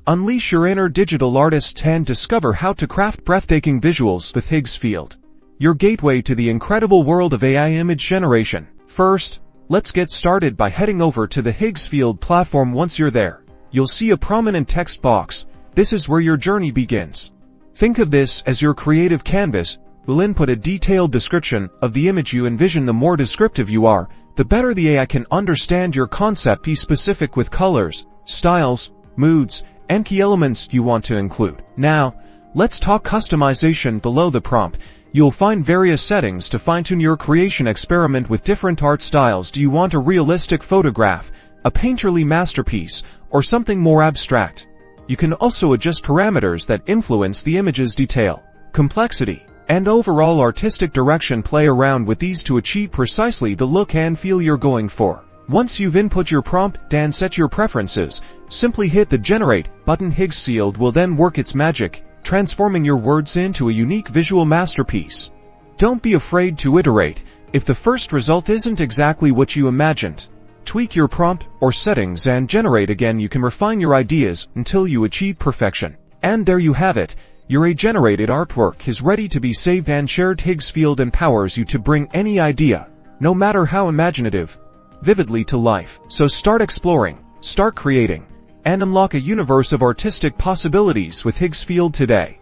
Unleash your inner digital artist and discover how to craft breathtaking visuals with Higgsfield, your gateway to the incredible world of AI image generation. First, let's get started by heading over to the Higgsfield platform. Once you're there, you'll see a prominent text box. This is where your journey begins. Think of this as your creative canvas. We'll input a detailed description of the image you envision. The more descriptive you are, the better the AI can understand your concept. Be specific with colors, styles, moods, and key elements you want to include. Now, let's talk customization. Below the prompt, you'll find various settings to fine-tune your creation. Experiment with different art styles. Do you want a realistic photograph, a painterly masterpiece, or something more abstract? You can also adjust parameters that influence the image's detail, complexity, and overall artistic direction. Play around with these to achieve precisely the look and feel you're going for. Once you've input your prompt and set your preferences, simply hit the Generate button. Higgsfield will then work its magic, transforming your words into a unique visual masterpiece. Don't be afraid to iterate. If the first result isn't exactly what you imagined, tweak your prompt or settings and generate again. You can refine your ideas until you achieve perfection. And there you have it. Your generated artwork is ready to be saved and shared. Higgsfield empowers you to bring any idea, no matter how imaginative, vividly to life. So start exploring, start creating, and unlock a universe of artistic possibilities with Higgsfield today.